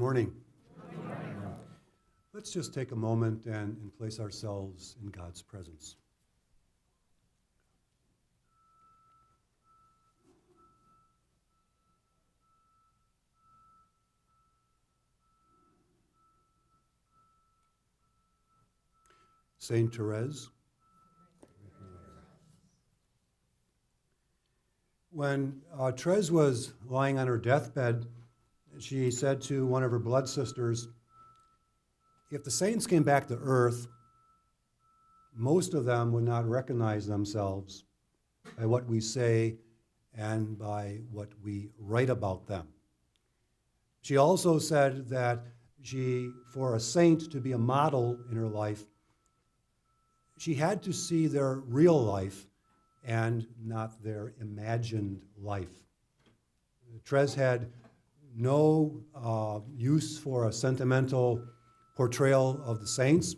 morning. Good morning. Let's just take a moment and place ourselves in God's presence. Saint Therese. When Therese was lying on her deathbed, she said to one of her blood sisters, if the saints came back to earth, most of them would not recognize themselves by what we say and by what we write about them. She also said that for a saint to be a model in her life, she had to see their real life and not their imagined life. Therese had no use for a sentimental portrayal of the saints.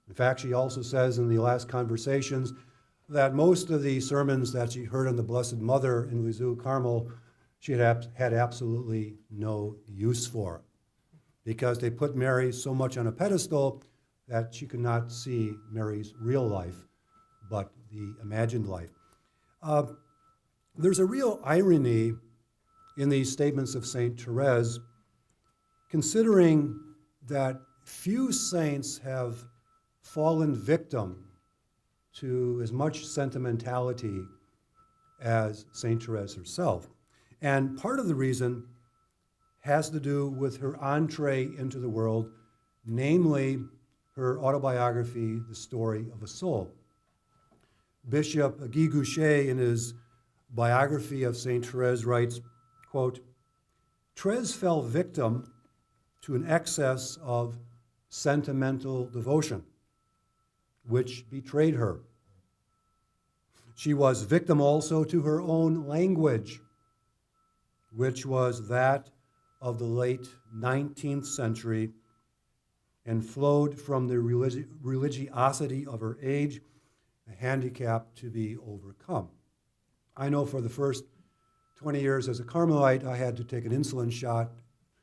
In fact, she also says in the last conversations that most of the sermons that she heard on the Blessed Mother in Lisieux, Carmel, she had absolutely no use for, because they put Mary so much on a pedestal that she could not see Mary's real life, but the imagined life. There's a real irony in these statements of St. Therese, considering that few saints have fallen victim to as much sentimentality as St. Therese herself. And part of the reason has to do with her entree into the world, namely her autobiography, The Story of a Soul. Bishop Guy Goucher, in his biography of St. Therese, writes, quote, Therese fell victim to an excess of sentimental devotion, which betrayed her. She was victim also to her own language, which was that of the late 19th century and flowed from the religiosity of her age, a handicap to be overcome. I know for the first 20 years as a Carmelite, I had to take an insulin shot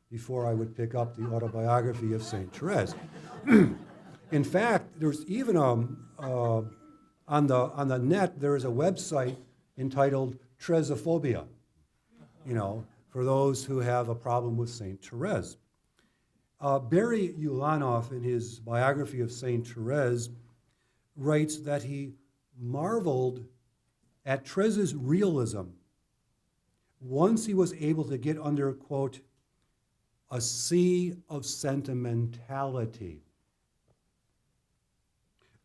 before I would pick up the autobiography of St. Therese. In fact, there's even on the net, there is a website entitled Theresophobia, for those who have a problem with St. Therese. Barry Ulanoff, in his biography of St. Therese, writes that he marveled at Therese's realism once he was able to get under, quote, a sea of sentimentality.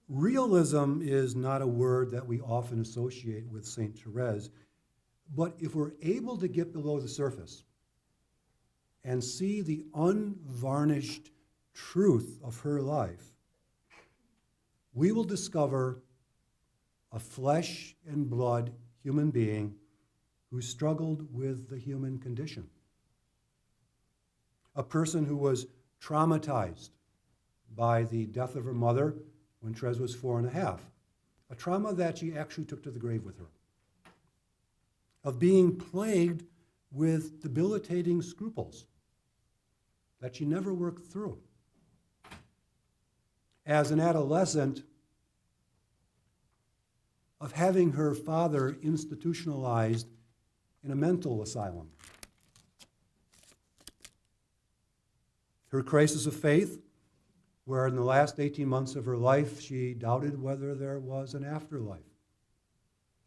Realism is not a word that we often associate with St. Therese, but if we're able to get below the surface and see the unvarnished truth of her life, we will discover a flesh and blood human being who struggled with the human condition. A person who was traumatized by the death of her mother when Therese was 4.5, a trauma that she actually took to the grave with her. Of being plagued with debilitating scruples that she never worked through. As an adolescent, of having her father institutionalized in a mental asylum. Her crisis of faith, where in the last 18 months of her life, she doubted whether there was an afterlife.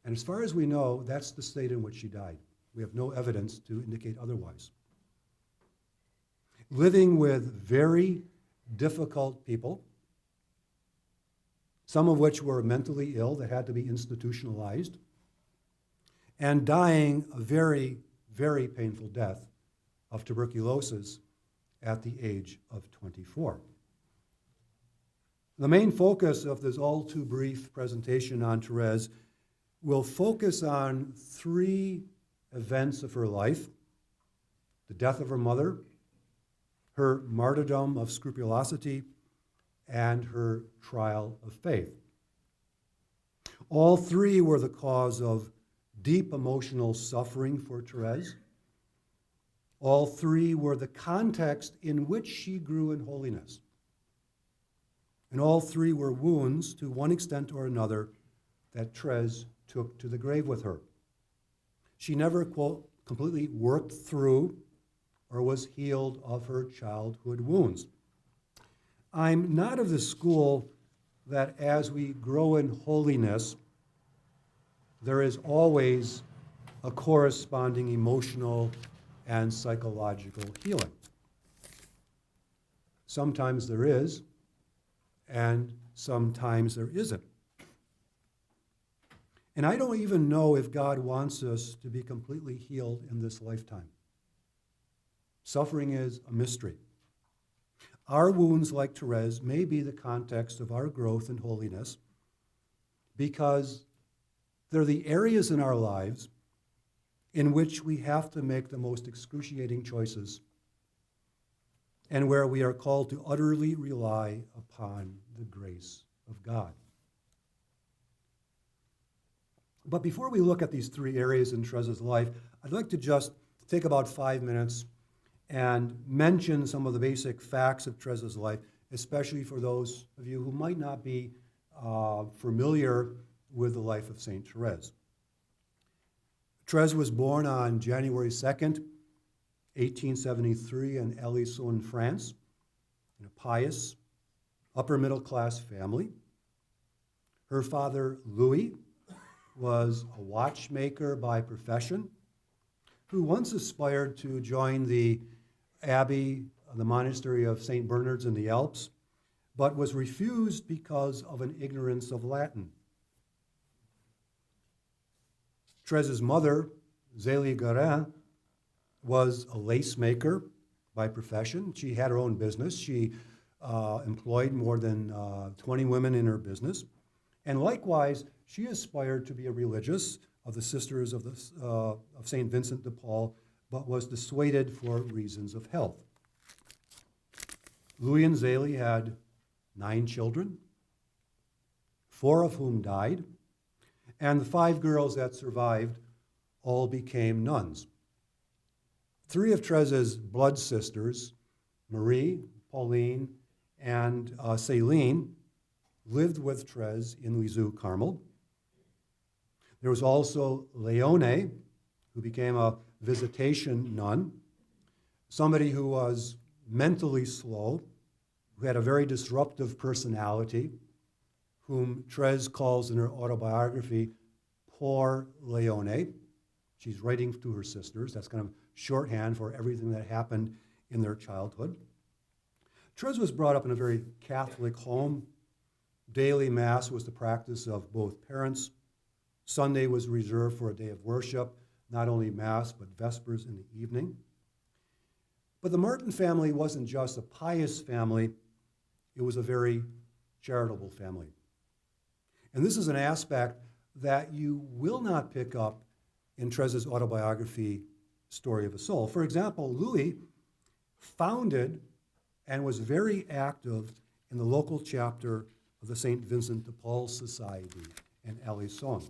And as far as we know, that's the state in which she died. We have no evidence to indicate otherwise. Living with very difficult people, some of which were mentally ill that had to be institutionalized, and dying a very, very painful death of tuberculosis at the age of 24. The main focus of this all too brief presentation on Therese will focus on three events of her life: the death of her mother, her martyrdom of scrupulosity, and her trial of faith. All three were the cause of deep emotional suffering for Therese. All three were the context in which she grew in holiness. And all three were wounds, to one extent or another, that Therese took to the grave with her. She never, quote, completely worked through or was healed of her childhood wounds. I'm not of the school that as we grow in holiness, there is always a corresponding emotional and psychological healing. Sometimes there is, and sometimes there isn't. And I don't even know if God wants us to be completely healed in this lifetime. Suffering is a mystery. Our wounds, like Therese, may be the context of our growth in holiness because they're the areas in our lives in which we have to make the most excruciating choices and where we are called to utterly rely upon the grace of God. But before we look at these three areas in Therese's life, I'd like to just take about 5 minutes and mention some of the basic facts of Therese's life, especially for those of you who might not be familiar with the life of St. Therese. Therese was born on January 2nd, 1873 in Alisson, France, in a pious, upper-middle-class family. Her father, Louis, was a watchmaker by profession, who once aspired to join the abbey, the monastery of St. Bernard's in the Alps, but was refused because of an ignorance of Latin. Therese's mother, Zélie Guérin, was a lace maker by profession. She had her own business. She employed more than 20 women in her business. And likewise, she aspired to be a religious of the Sisters of St. Vincent de Paul, but was dissuaded for reasons of health. Louis and Zélie had 9 children, 4 of whom died, and the 5 girls that survived all became nuns. 3 of Therese's blood sisters, Marie, Pauline, and Céline, lived with Therese in Lisieux, Carmel. There was also Léonie, who became a visitation nun, somebody who was mentally slow, who had a very disruptive personality, whom Therese calls in her autobiography, Poor Léonie. She's writing to her sisters. That's kind of shorthand for everything that happened in their childhood. Therese was brought up in a very Catholic home. Daily Mass was the practice of both parents. Sunday was reserved for a day of worship, not only Mass, but Vespers in the evening. But the Martin family wasn't just a pious family, it was a very charitable family. And this is an aspect that you will not pick up in Therese's autobiography, Story of a Soul. For example, Louis founded and was very active in the local chapter of the St. Vincent de Paul Society in Alisson.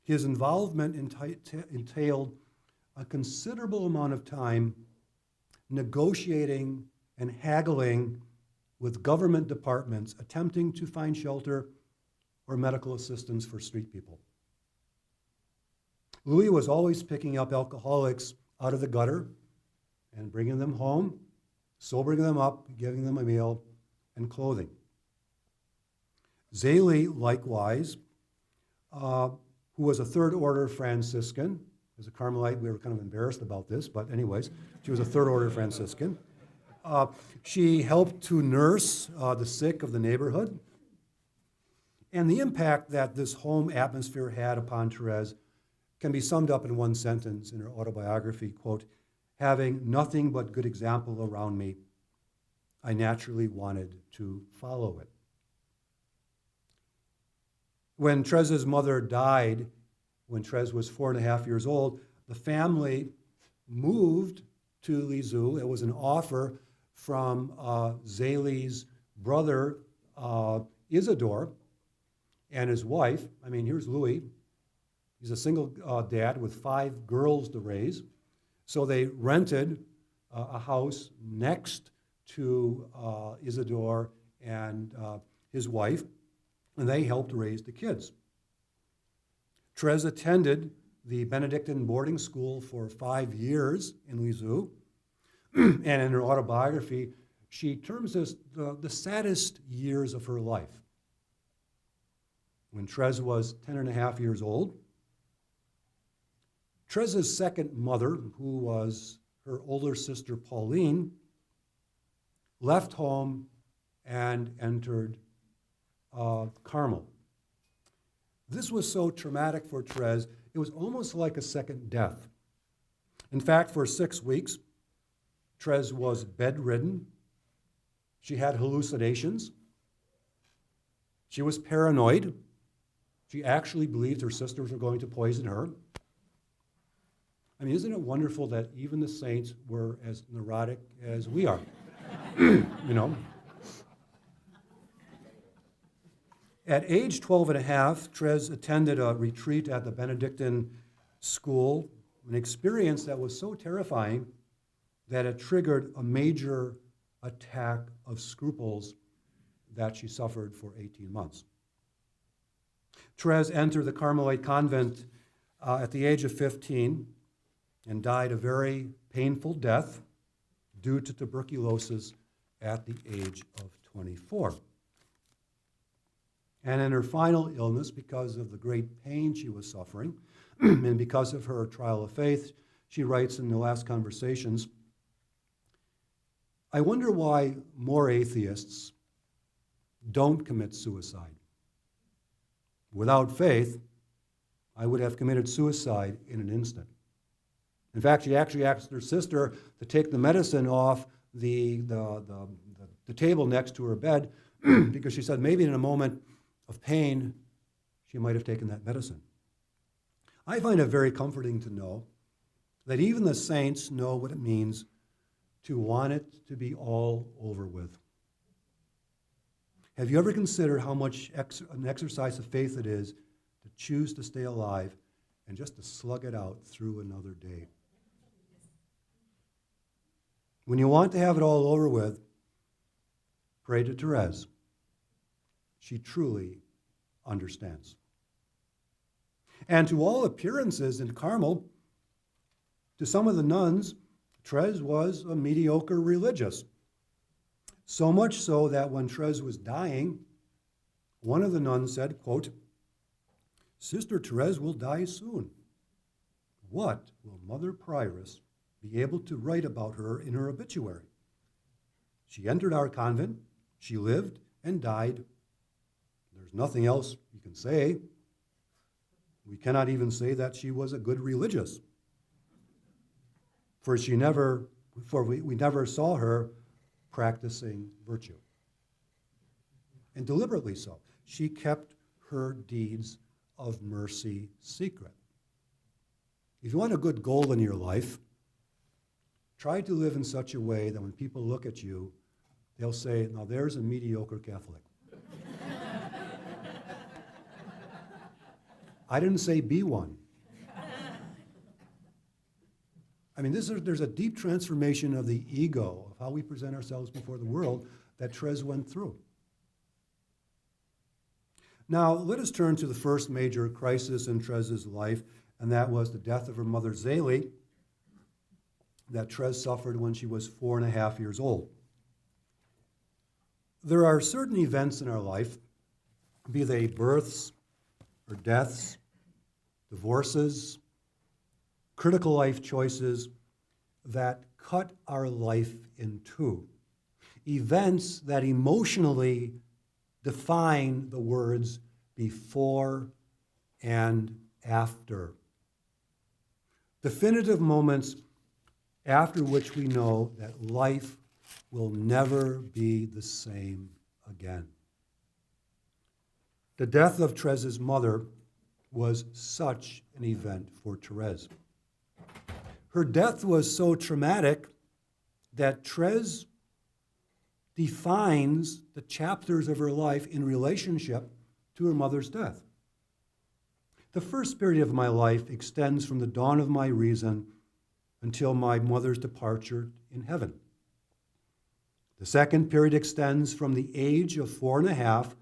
His involvement entailed a considerable amount of time negotiating and haggling with government departments attempting to find shelter or medical assistance for street people. Louis was always picking up alcoholics out of the gutter and bringing them home, sobering them up, giving them a meal and clothing. Zélie, likewise, who was a third-order Franciscan. As a Carmelite, we were kind of embarrassed about this, but anyways, she was a third-order Franciscan. She helped to nurse the sick of the neighborhood. And the impact that this home atmosphere had upon Therese can be summed up in one sentence in her autobiography, quote, "Having nothing but good example around me, I naturally wanted to follow it." When Therese's mother died, when Therese was 4.5 years old, the family moved to Lisieux. It was an offer from Zélie's brother, Isidore, and his wife. Here's Louis. He's a single dad with 5 girls to raise. So they rented a house next to Isidore and his wife, and they helped raise the kids. Therese attended the Benedictine boarding school for 5 years in Lisieux, and in her autobiography, she terms this the saddest years of her life. When Therese was 10 and a half years old, Therese's second mother, who was her older sister Pauline, left home and entered Carmel. This was so traumatic for Therese, it was almost like a second death. In fact, for 6 weeks, Therese was bedridden. She had hallucinations. She was paranoid. She actually believed her sisters were going to poison her. I mean, isn't it wonderful that even the saints were as neurotic as we are? You know? At age 12 and a half, Therese attended a retreat at the Benedictine school, an experience that was so terrifying that it triggered a major attack of scruples that she suffered for 18 months. Therese entered the Carmelite convent at the age of 15 and died a very painful death due to tuberculosis at the age of 24. And in her final illness, because of the great pain she was suffering, and because of her trial of faith, she writes in the last conversations, "I wonder why more atheists don't commit suicide. Without faith, I would have committed suicide in an instant." In fact, she actually asked her sister to take the medicine off the table next to her bed because she said maybe in a moment of pain, she might have taken that medicine. I find it very comforting to know that even the saints know what it means to want it to be all over with. Have you ever considered how much an exercise of faith it is to choose to stay alive and just to slug it out through another day? When you want to have it all over with, pray to Therese. She truly understands. And to all appearances in Carmel, to some of the nuns, Therese was a mediocre religious. So much so that when Therese was dying, one of the nuns said, quote, "Sister Therese will die soon. What will Mother Prioress be able to write about her in her obituary? She entered our convent, she lived and died. There's nothing else you can say. We cannot even say that she was a good religious. For we never saw her practicing virtue. And deliberately so. She kept her deeds of mercy secret." If you want a good goal in your life, try to live in such a way that when people look at you, they'll say, "Now there's a mediocre Catholic." I didn't say be one. I mean, there's a deep transformation of the ego, of how we present ourselves before the world, that Therese went through. Now, let us turn to the first major crisis in Therese's life, and that was the death of her mother Zélie, that Therese suffered when she was 4.5 years old. There are certain events in our life, be they births or deaths, divorces, critical life choices, that cut our life in two. Events that emotionally define the words before and after. Definitive moments after which we know that life will never be the same again. The death of Therese's mother was such an event for Therese. Her death was so traumatic that Therese defines the chapters of her life in relationship to her mother's death. "The first period of my life extends from the dawn of my reason until my mother's departure in heaven. The second period extends from the age of 4.5,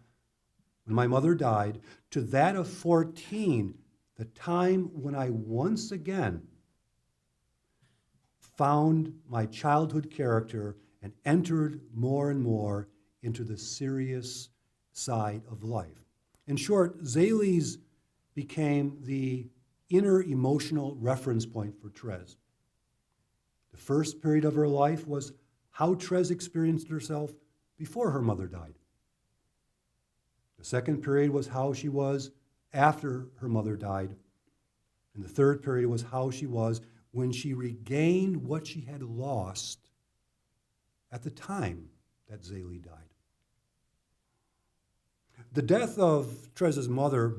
when my mother died, to that of 14, the time when I once again found my childhood character and entered more and more into the serious side of life. In short, Zélie became the inner emotional reference point for Therese. The first period of her life was how Therese experienced herself before her mother died. The second period was how she was after her mother died. And the third period was how she was when she regained what she had lost at the time that Zélie died. The death of Therese's mother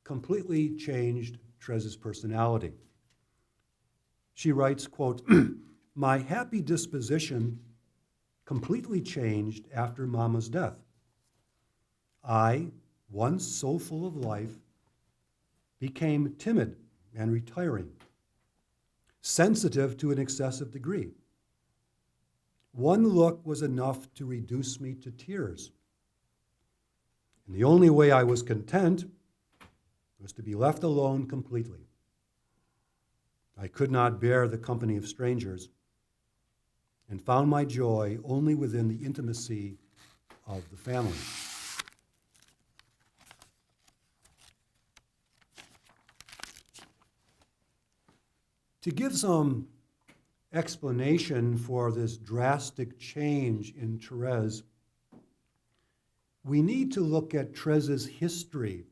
completely changed Therese's personality. She writes, quote, "My happy disposition completely changed after Mama's death. I, once so full of life, became timid and retiring, sensitive to an excessive degree. One look was enough to reduce me to tears. And the only way I was content was to be left alone completely. I could not bear the company of strangers and found my joy only within the intimacy of the family." To give some explanation for this drastic change in Therese, we need to look at Therese's history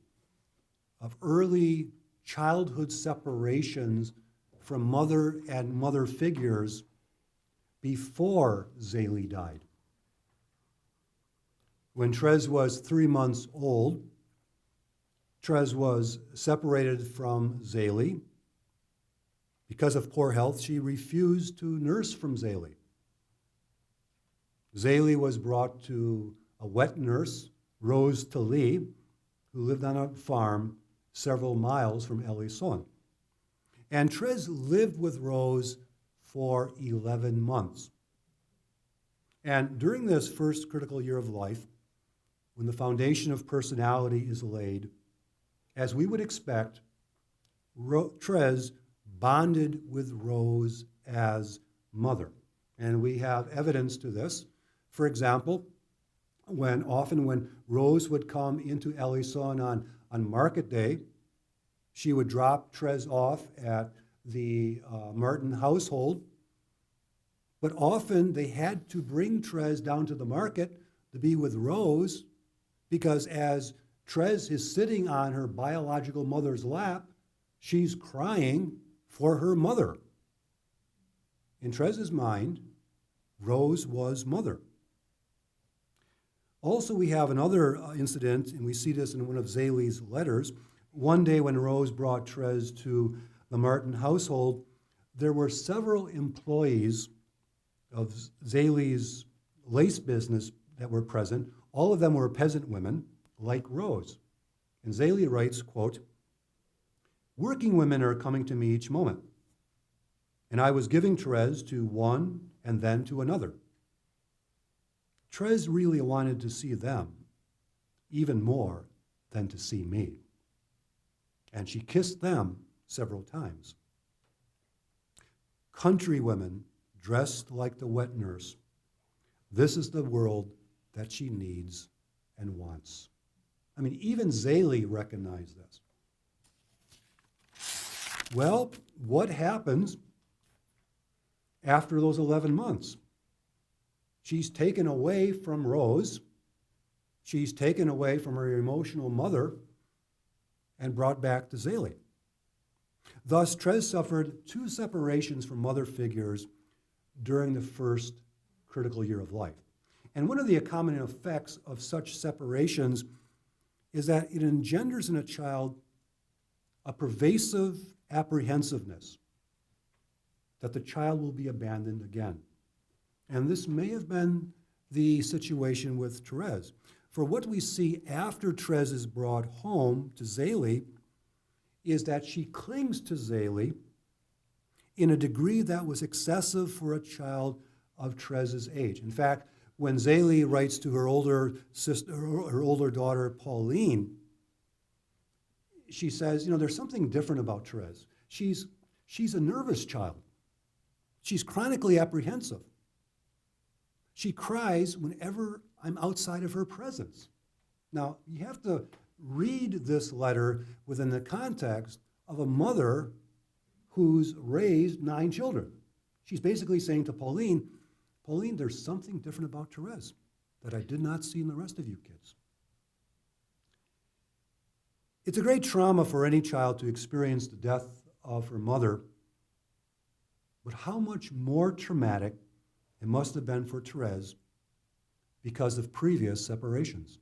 of early childhood separations from mother and mother figures before Zélie died. When Therese was 3 months old, Therese was separated from Zélie. Because of poor health, she refused to nurse from Zélie. Zélie was brought to a wet nurse, Rose Tilly, who lived on a farm several miles from Elisson. And Therese lived with Rose for 11 months. And during this first critical year of life, when the foundation of personality is laid, as we would expect, Therese bonded with Rose as mother. And we have evidence to this. For example, when Rose would come into Elisson on market day, she would drop Therese off at the Martin household. But often they had to bring Therese down to the market to be with Rose, because as Therese is sitting on her biological mother's lap, she's crying for her mother. In Therese's mind, Rose was mother. Also, we have another incident, and we see this in one of Zélie's letters. One day when Rose brought Therese to the Martin household, there were several employees of Zélie's lace business that were present. All of them were peasant women, like Rose. And Zélie writes, quote, "Working women are coming to me each moment, and I was giving Therese to one and then to another. Therese really wanted to see them even more than to see me. And she kissed them several times. Country women dressed like the wet nurse. This is the world that she needs and wants." I mean, even Zélie recognized this. Well, what happens after those 11 months? She's taken away from Rose. She's taken away from her emotional mother and brought back to Zélie. Thus, Therese suffered 2 separations from mother figures during the first critical year of life. And one of the accompanying effects of such separations is that it engenders in a child a pervasive apprehensiveness that the child will be abandoned again. And this may have been the situation with Therese. For what we see after Therese is brought home to Zélie is that she clings to Zélie in a degree that was excessive for a child of Therese's age. In fact, when Zélie writes to her older sister, her older daughter Pauline, she says, there's something different about Therese. She's a nervous child. She's chronically apprehensive. She cries whenever I'm outside of her presence. Now, you have to read this letter within the context of a mother who's raised 9 children. She's basically saying to Pauline, there's something different about Therese that I did not see in the rest of you kids. It's a great trauma for any child to experience the death of her mother, but how much more traumatic it must have been for Therese because of previous separations.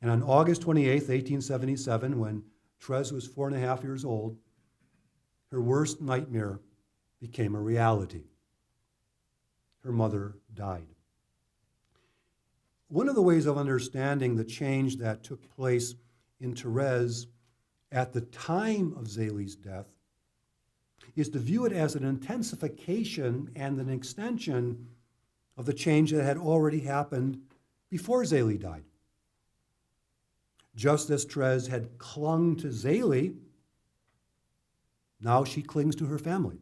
And on August 28th, 1877, when Therese was 4.5 years old, her worst nightmare became a reality. Her mother died. One of the ways of understanding the change that took place in Therese at the time of Zélie's death is to view it as an intensification and an extension of the change that had already happened before Zélie died. Just as Therese had clung to Zélie, now she clings to her family.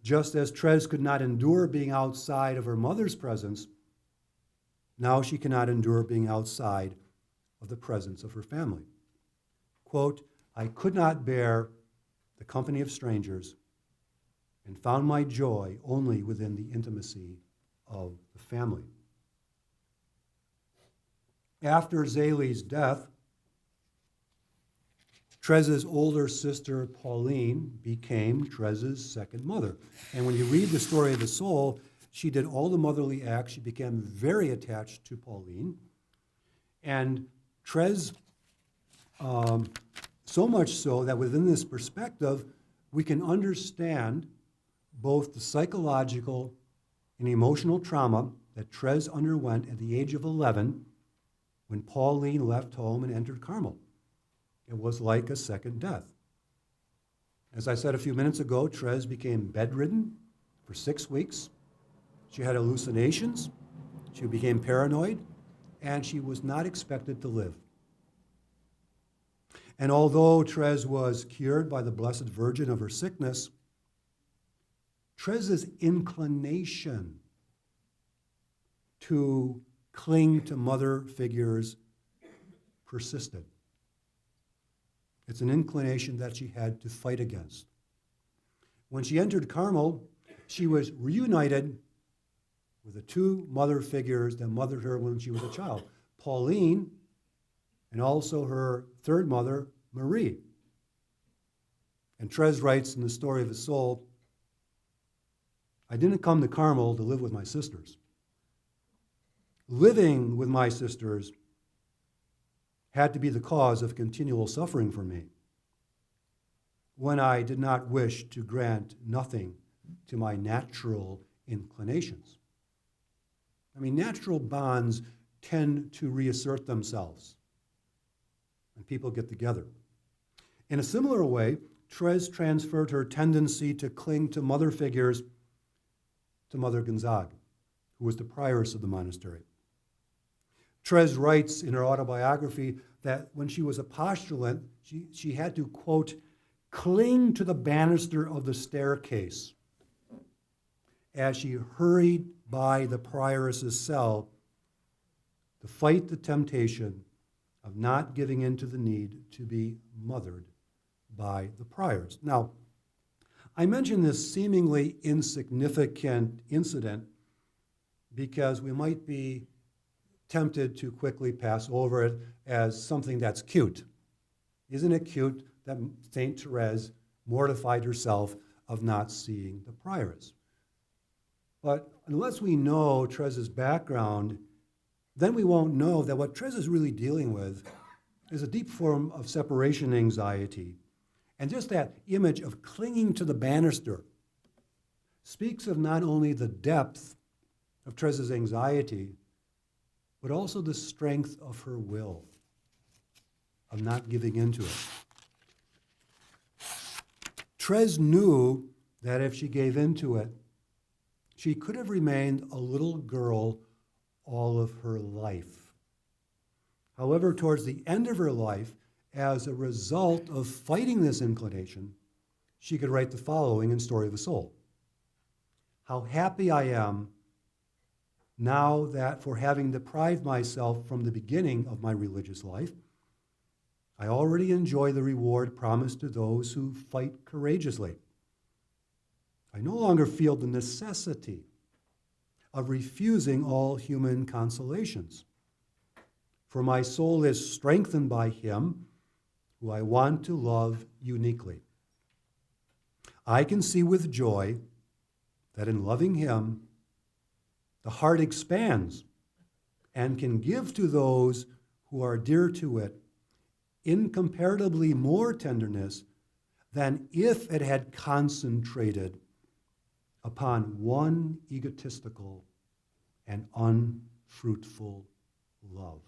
Just as Therese could not endure being outside of her mother's presence, now she cannot endure being outside of the presence of her family. Quote, I could not bear the company of strangers and found my joy only within the intimacy of the family. After Zélie's death, Therese's older sister, Pauline, became Therese's second mother. And when you read the story of the soul, she did all the motherly acts. She became very attached to Pauline. And Therese, so much so that within this perspective, we can understand both the psychological and emotional trauma that Therese underwent at the age of 11 when Pauline left home and entered Carmel. It was like a second death. As I said a few minutes ago, Therese became bedridden for 6 weeks. She had hallucinations. She became paranoid, and she was not expected to live. And although Therese was cured by the Blessed Virgin of her sickness, Therese's inclination to cling to mother figures persisted. It's an inclination that she had to fight against. When she entered Carmel, she was reunited with the 2 mother figures that mothered her when she was a child, Pauline and also her third mother, Marie. And Therese writes in the story of the soul, I didn't come to Carmel to live with my sisters. Living with my sisters had to be the cause of continual suffering for me, when I did not wish to grant nothing to my natural inclinations. I mean, natural bonds tend to reassert themselves when people get together. In a similar way, Therese transferred her tendency to cling to mother figures to Mother Gonzague, who was the prioress of the monastery. Therese writes in her autobiography that when she was a postulant, she had to, quote, cling to the banister of the staircase as she hurried by the prioress's cell to fight the temptation of not giving in to the need to be mothered by the priors. Now, I mention this seemingly insignificant incident because we might be tempted to quickly pass over it as something that's cute. Isn't it cute that St. Therese mortified herself of not seeing the prioress? But unless we know Therese's background, then we won't know that what Therese is really dealing with is a deep form of separation anxiety. And just that image of clinging to the banister speaks of not only the depth of Therese's anxiety, but also the strength of her will, of not giving in to it. Therese knew that if she gave in to it, she could have remained a little girl all of her life. However, towards the end of her life, as a result of fighting this inclination, she could write the following in Story of the Soul. How happy I am now that for having deprived myself from the beginning of my religious life, I already enjoy the reward promised to those who fight courageously. I no longer feel the necessity of refusing all human consolations, for my soul is strengthened by him who I want to love uniquely. I can see with joy that in loving him, the heart expands and can give to those who are dear to it incomparably more tenderness than if it had concentrated upon one egotistical and unfruitful love.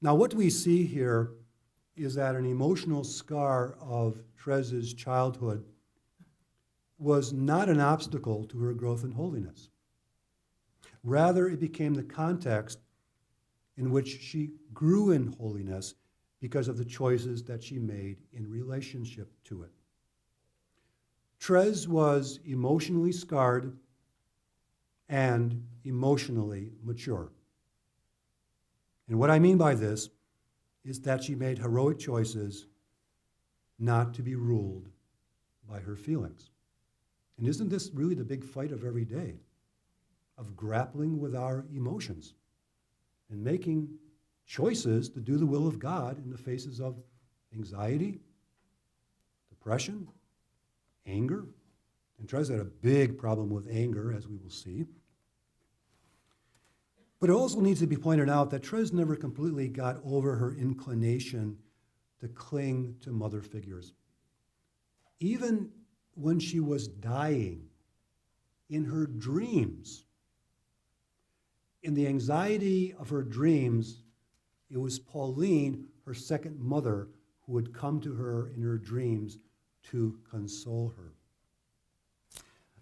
Now, what we see here is that an emotional scar of Therese's childhood was not an obstacle to her growth in holiness. Rather, it became the context in which she grew in holiness because of the choices that she made in relationship to it. Therese was emotionally scarred and emotionally mature. And what I mean by this is that she made heroic choices not to be ruled by her feelings. And isn't this really the big fight of every day, of grappling with our emotions and making choices to do the will of God in the faces of anxiety, depression, anger? And Therese had a big problem with anger, as we will see. But it also needs to be pointed out that Therese never completely got over her inclination to cling to mother figures. Even when she was dying, in her dreams, in the anxiety of her dreams, it was Pauline, her second mother, who would come to her in her dreams to console her.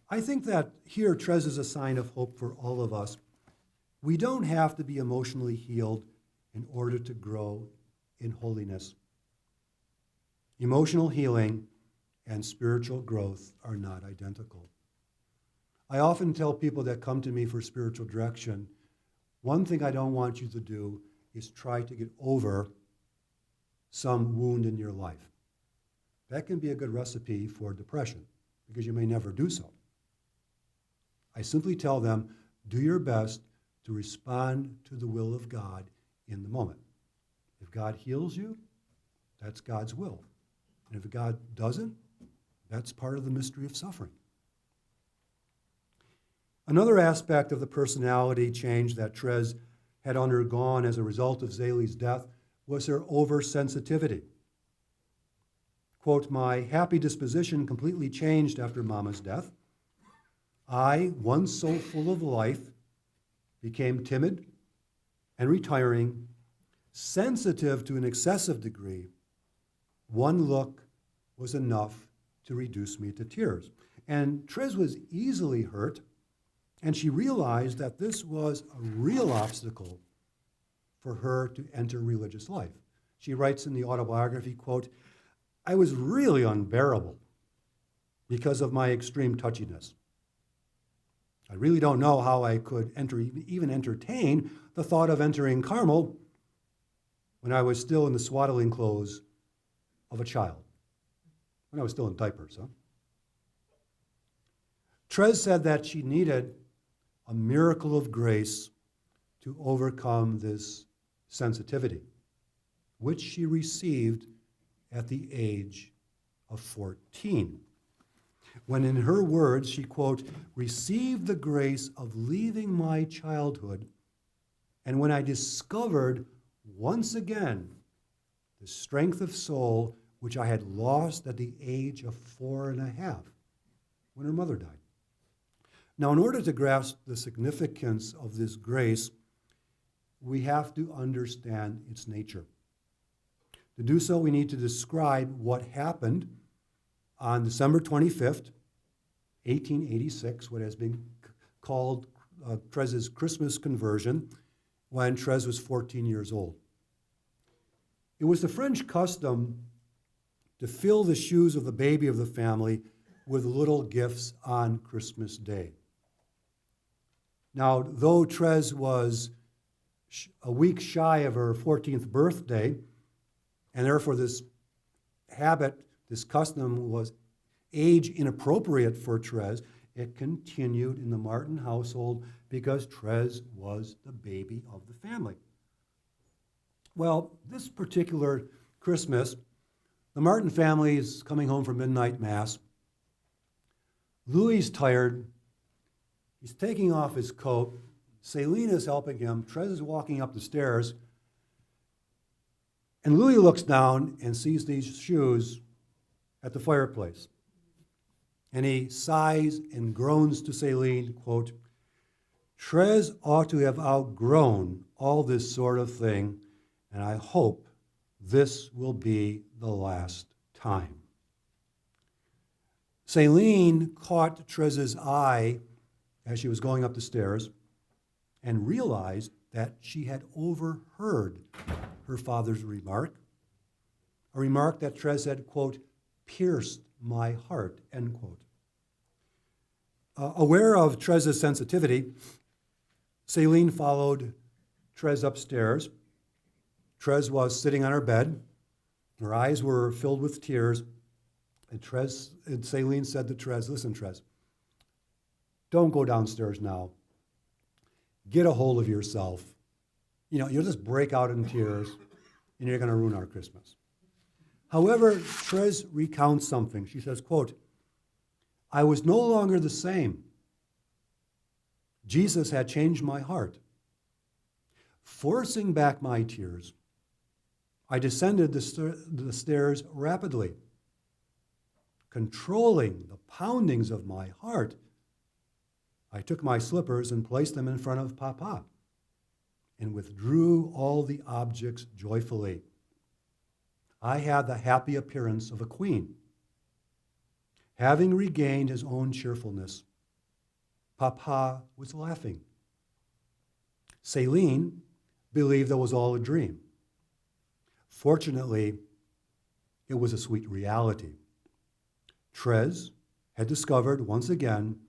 I think that here Therese is a sign of hope for all of us. We don't have to be emotionally healed in order to grow in holiness. Emotional healing and spiritual growth are not identical. I often tell people that come to me for spiritual direction, one thing I don't want you to do is try to get over some wound in your life. That can be a good recipe for depression because you may never do so. I simply tell them, do your best to respond to the will of God in the moment. If God heals you, that's God's will. And if God doesn't, that's part of the mystery of suffering. Another aspect of the personality change that Therese had undergone as a result of Zélie's death was her oversensitivity. Quote, my happy disposition completely changed after Mama's death. I, once so full of life, became timid and retiring, sensitive to an excessive degree. One look was enough to reduce me to tears. And Therese was easily hurt, and she realized that this was a real obstacle for her to enter religious life. She writes in the autobiography, quote, I was really unbearable because of my extreme touchiness. I really don't know how I could even entertain the thought of entering Carmel when I was still in the swaddling clothes of a child, when I was still in diapers. Therese said that she needed a miracle of grace to overcome this sensitivity, which she received at the age of 14. When in her words, she, quote, received the grace of leaving my childhood, and when I discovered once again the strength of soul which I had lost at the age of 4.5, when her mother died. Now, in order to grasp the significance of this grace, we have to understand its nature. To do so, we need to describe what happened on December 25th, 1886, what has been called Therese's Christmas conversion, when Therese was 14 years old. It was the French custom to fill the shoes of the baby of the family with little gifts on Christmas Day. Now, though Therese was a week shy of her 14th birthday, and therefore this habit, this custom was age inappropriate for Therese, it continued in the Martin household because Therese was the baby of the family. Well, this particular Christmas, the Martin family is coming home from midnight mass. Louis is tired. He's taking off his coat. Céline is helping him. Therese is walking up the stairs. And Louis looks down and sees these shoes at the fireplace. And he sighs and groans to Céline, quote, "Therese ought to have outgrown all this sort of thing, and I hope this will be the last time." Céline caught Therese's eye as she was going up the stairs and realized that she had overheard her father's remark, a remark that Therese had, quote, "pierced my heart," end quote. Aware of Therese's sensitivity, Céline followed Therese upstairs. Therese was sitting on her bed. Her eyes were filled with tears. And Céline said to Therese, "Listen, Therese, don't go downstairs now. Get a hold of yourself. You'll just break out in tears, and you're going to ruin our Christmas." However, Therese recounts something. She says, quote, "I was no longer the same. Jesus had changed my heart. Forcing back my tears, I descended the stairs rapidly. Controlling the poundings of my heart, I took my slippers and placed them in front of Papa and withdrew all the objects joyfully. I had the happy appearance of a queen. Having regained his own cheerfulness, Papa was laughing. Céline believed that was all a dream. Fortunately, it was a sweet reality. Therese had discovered once again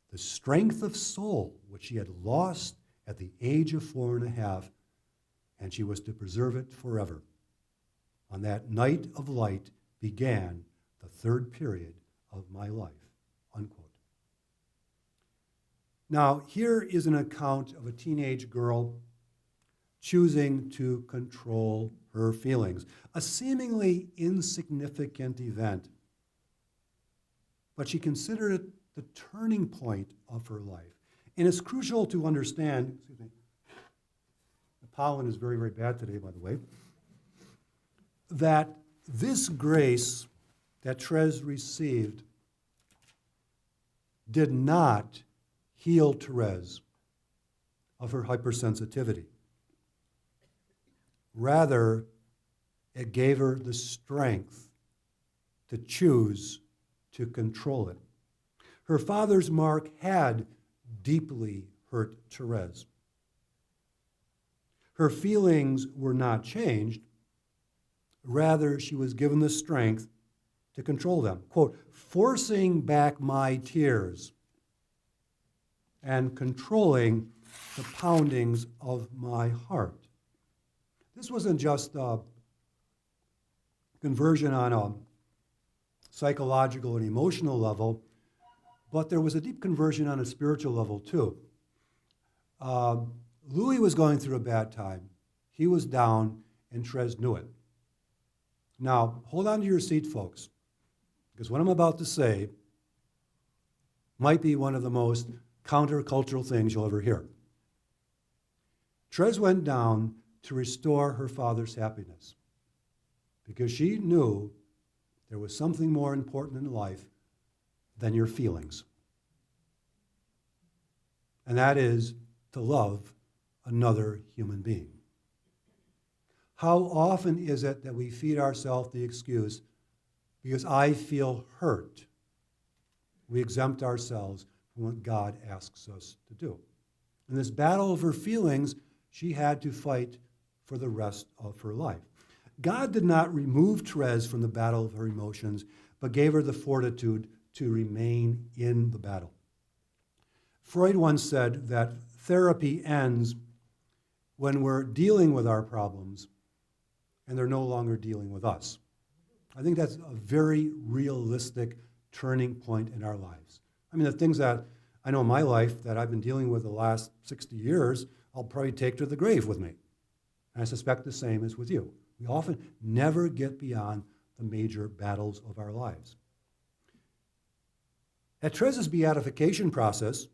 the strength of soul which she had lost at the age of 4.5, and she was to preserve it forever. On that night of light began the third period of my life," unquote. Now, here is an account of a teenage girl choosing to control her feelings, a seemingly insignificant event, but she considered it the turning point of her life. And it's crucial to understand, the pollen is very, very bad today, by the way, that this grace that Therese received did not heal Therese of her hypersensitivity. Rather, it gave her the strength to choose to control it. Her father's mark had deeply hurt Therese. Her feelings were not changed. Rather, she was given the strength to control them. Quote, "forcing back my tears and controlling the poundings of my heart." This wasn't just a conversion on a psychological and emotional level, but there was a deep conversion on a spiritual level too. Louis was going through a bad time. He was down, and Therese knew it. Now, hold on to your seat, folks, because what I'm about to say might be one of the most countercultural things you'll ever hear. Therese went down to restore her father's happiness because she knew there was something more important in life than your feelings. And that is to love another human being. How often is it that we feed ourselves the excuse, because I feel hurt, we exempt ourselves from what God asks us to do? In this battle of her feelings, she had to fight for the rest of her life. God did not remove Therese from the battle of her emotions, but gave her the fortitude to remain in the battle. Freud once said that therapy ends when we're dealing with our problems and they're no longer dealing with us. I think that's a very realistic turning point in our lives. I mean, the things that I know in my life that I've been dealing with the last 60 years, I'll probably take to the grave with me. And I suspect the same is with you. We often never get beyond the major battles of our lives. At Therese's beatification process,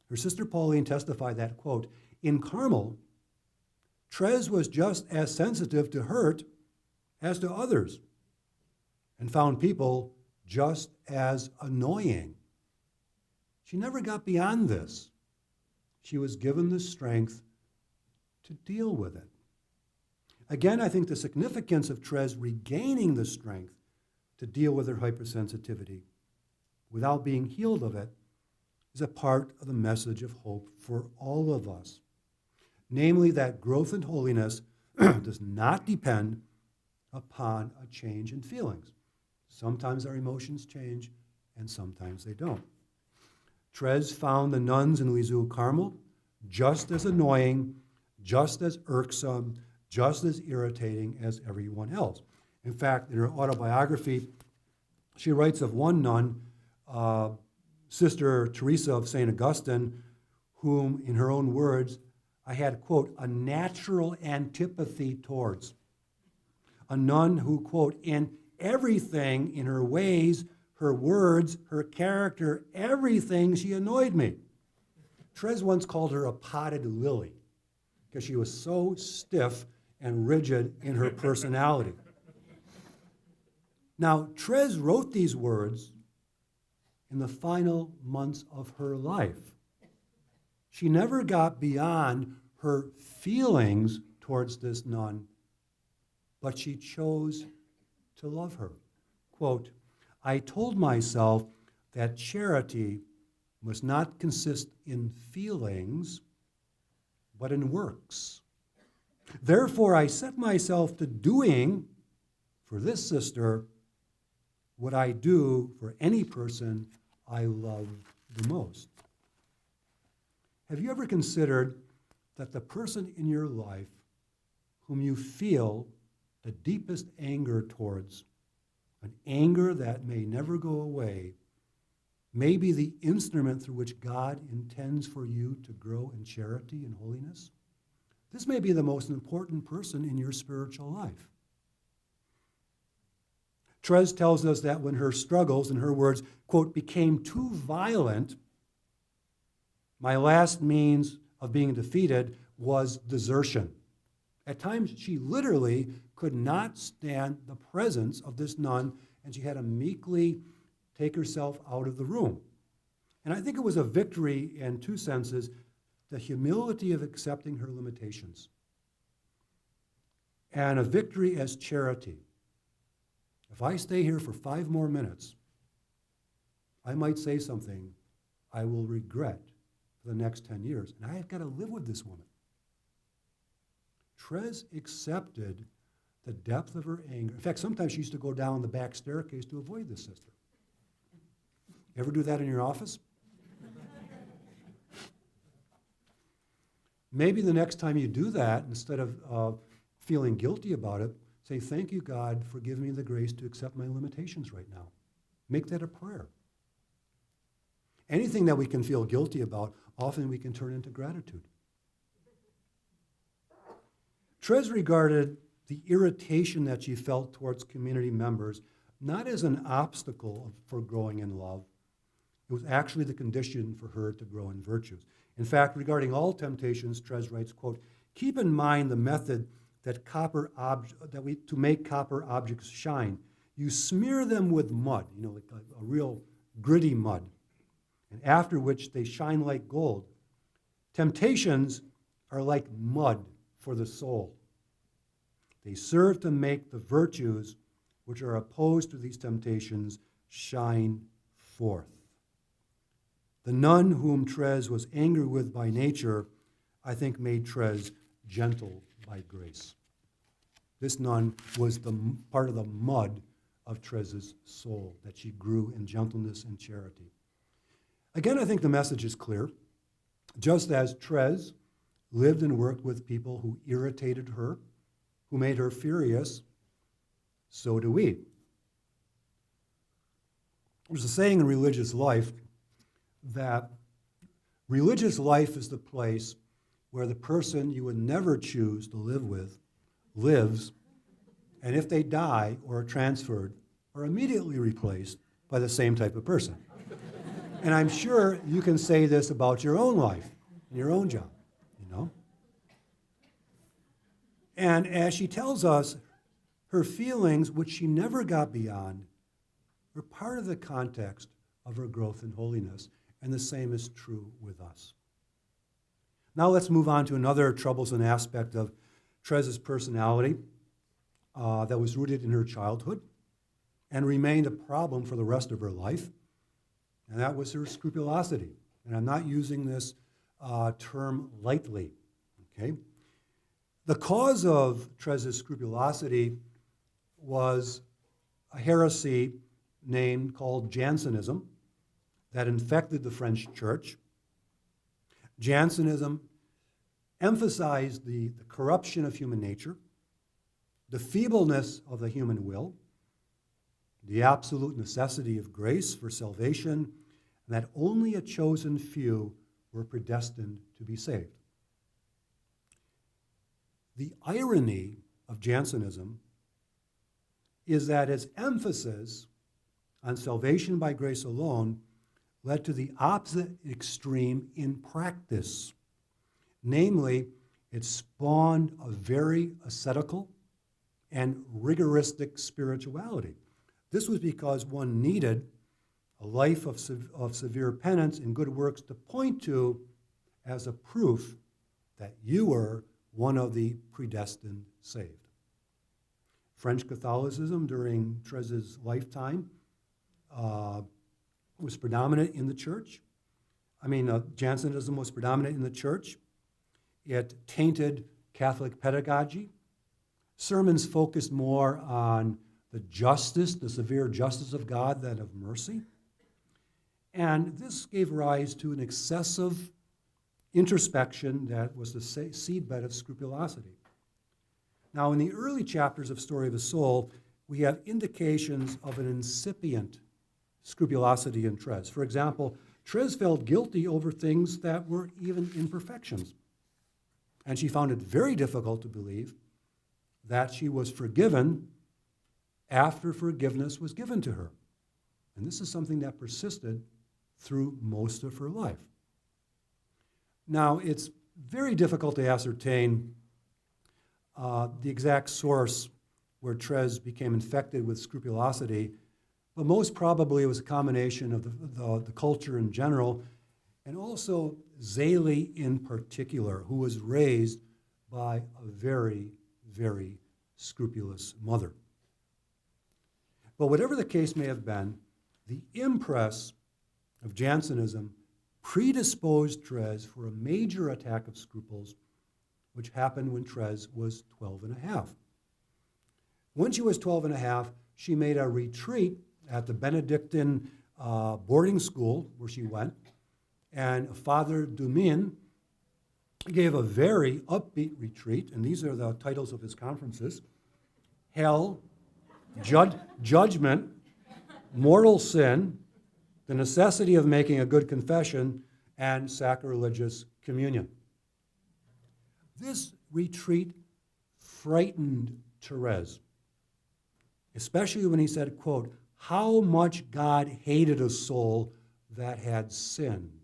her sister Pauline testified that, quote, in Carmel, Therese was just as sensitive to hurt as to others and found people just as annoying. She never got beyond this. She was given the strength to deal with it. Again, I think the significance of Therese regaining the strength to deal with her hypersensitivity without being healed of it is a part of the message of hope for all of us. Namely, that growth in holiness does not depend upon a change in feelings. Sometimes our emotions change, and sometimes they don't. Therese found the nuns in Lisieux Carmel just as annoying, just as irksome, just as irritating as everyone else. In fact, in her autobiography, she writes of one nun, Sister Therese of St. Augustine, whom, in her own words, I had, quote, a natural antipathy towards. A nun who, quote, in everything, in her ways, her words, her character, everything, she annoyed me. Therese once called her a potted lily because she was so stiff and rigid in her personality. Now, Therese wrote these words in the final months of her life. She never got beyond her feelings towards this nun, but she chose to love her. Quote, I told myself that charity must not consist in feelings, but in works. Therefore, I set myself to doing for this sister what I do for any person I love the most. Have you ever considered that the person in your life whom you feel the deepest anger towards, an anger that may never go away, may be the instrument through which God intends for you to grow in charity and holiness? This may be the most important person in your spiritual life. Therese tells us that when her struggles, in her words, quote, became too violent, my last means of being defeated was desertion. At times, she literally could not stand the presence of this nun, and she had to meekly take herself out of the room. And I think it was a victory in two senses: the humility of accepting her limitations, and a victory as charity. If I stay here for 5 more minutes, I might say something I will regret for the next 10 years, and I've got to live with this woman. Therese accepted the depth of her anger. In fact, sometimes she used to go down the back staircase to avoid this sister. You ever do that in your office? Maybe the next time you do that, instead of feeling guilty about it, say, thank you, God, for giving me the grace to accept my limitations right now. Make that a prayer. Anything that we can feel guilty about, often we can turn into gratitude. Therese regarded the irritation that she felt towards community members not as an obstacle for growing in love. It was actually the condition for her to grow in virtues. In fact, regarding all temptations, Therese writes, quote, keep in mind the method to make copper objects shine. You smear them with mud, like a real gritty mud, and after which they shine like gold. Temptations are like mud for the soul. They serve to make the virtues which are opposed to these temptations shine forth. The nun whom Therese was angry with by nature, I think, made Therese gentle by grace. This nun was the part of the mud of Therese's soul, that she grew in gentleness and charity. Again, I think the message is clear. Just as Therese lived and worked with people who irritated her, who made her furious, so do we. There's a saying in religious life that religious life is the place where the person you would never choose to live with lives, and if they die or are transferred, are immediately replaced by the same type of person. And I'm sure you can say this about your own life, your own job, you know? And as she tells us, her feelings, which she never got beyond, were part of the context of her growth in holiness, and the same is true with us. Now let's move on to another troublesome aspect of Therese's personality that was rooted in her childhood and remained a problem for the rest of her life, and that was her scrupulosity. And I'm not using this term lightly, okay? The cause of Therese's scrupulosity was a heresy called Jansenism that infected the French church. Jansenism emphasized the corruption of human nature, the feebleness of the human will, the absolute necessity of grace for salvation, and that only a chosen few were predestined to be saved. The irony of Jansenism is that its emphasis on salvation by grace alone led to the opposite extreme in practice. Namely, it spawned a very ascetical and rigoristic spirituality. This was because one needed a life of severe penance and good works to point to as a proof that you were one of the predestined saved. French Catholicism during Therese's lifetime was predominant in the church. Jansenism was predominant in the church. It tainted Catholic pedagogy. Sermons focused more on the justice, the severe justice of God than of mercy. And this gave rise to an excessive introspection that was the seedbed of scrupulosity. Now, in the early chapters of Story of a Soul, we have indications of an incipient scrupulosity in Therese. For example, Therese felt guilty over things that were even imperfections. And she found it very difficult to believe that she was forgiven after forgiveness was given to her. And this is something that persisted through most of her life. Now, it's very difficult to ascertain the exact source where Therese became infected with scrupulosity, but most probably it was a combination of the culture in general, and also Zélie in particular, who was raised by a very, very scrupulous mother. But whatever the case may have been, the impress of Jansenism predisposed Therese for a major attack of scruples, which happened when Therese was 12 and a half. When she was 12 and a half, she made a retreat at the Benedictine boarding school where she went, and Father Dumin gave a very upbeat retreat, and these are the titles of his conferences: Hell, Judgment, Mortal Sin, the Necessity of Making a Good Confession, and Sacrilegious Communion. This retreat frightened Therese, especially when he said, quote, "How much God hated a soul that had sinned."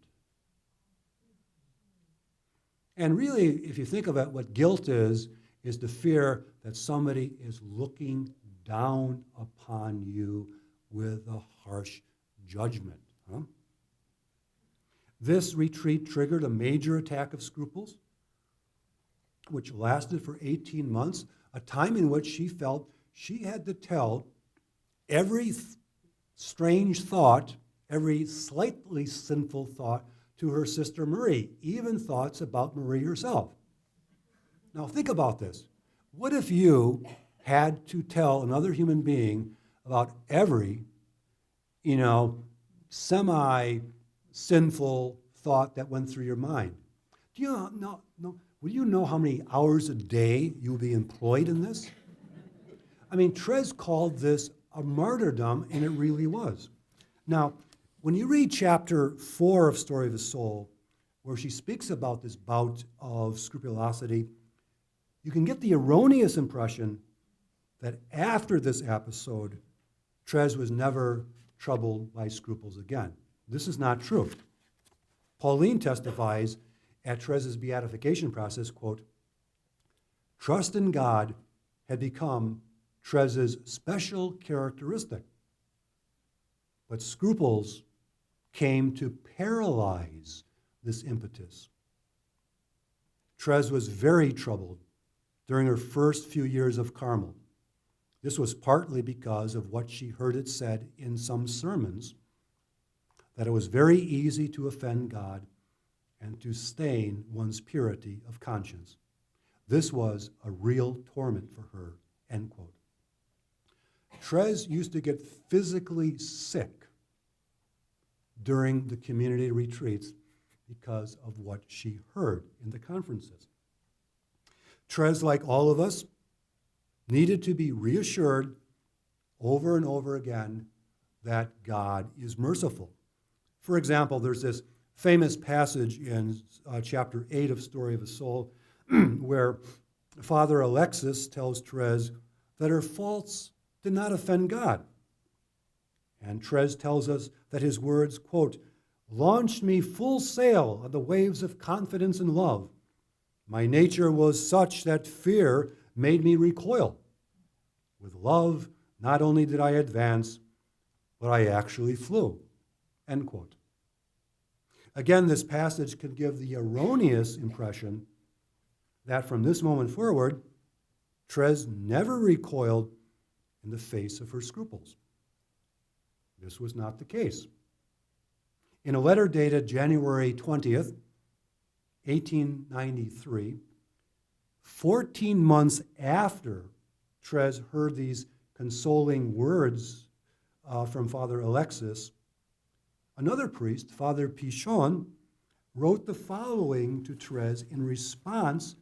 And really, if you think of it, what guilt is the fear that somebody is looking down upon you with a harsh judgment. This retreat triggered a major attack of scruples, which lasted for 18 months. a time in which she felt she had to tell every strange thought, every slightly sinful thought to her sister Marie, even thoughts about Marie herself. Now think about this. What if you had to tell another human being about every, semi-sinful thought that went through your mind? Do you know, would you know how many hours a day you would be employed in this? I mean, Therese called this a martyrdom, and it really was. Now, when you read chapter 4 of Story of a Soul, where she speaks about this bout of scrupulosity, you can get the erroneous impression that after this episode, Therese was never troubled by scruples again. This is not true. Pauline testifies at Therese's beatification process, quote, "Trust in God had become Therese's special characteristic, but scruples came to paralyze this impetus." Therese was very troubled during her first few years of Carmel. This was partly because of what she heard it said in some sermons, that it was very easy to offend God and to stain one's purity of conscience. This was a real torment for her, end quote. Therese used to get physically sick during the community retreats because of what she heard in the conferences. Therese, like all of us, needed to be reassured over and over again that God is merciful. For example, there's this famous passage in chapter 8 of Story of a Soul where Father Alexis tells Therese that her faults did not offend God. And Therese tells us that his words, quote, "launched me full sail on the waves of confidence and love. My nature was such that fear made me recoil. With love, not only did I advance, but I actually flew," end quote. Again, this passage can give the erroneous impression that from this moment forward, Therese never recoiled in the face of her scruples. This was not the case. In a letter dated January 20th, 1893, 14 months after Therese heard these consoling words from Father Alexis, another priest, Father Pichon, wrote the following to Therese in response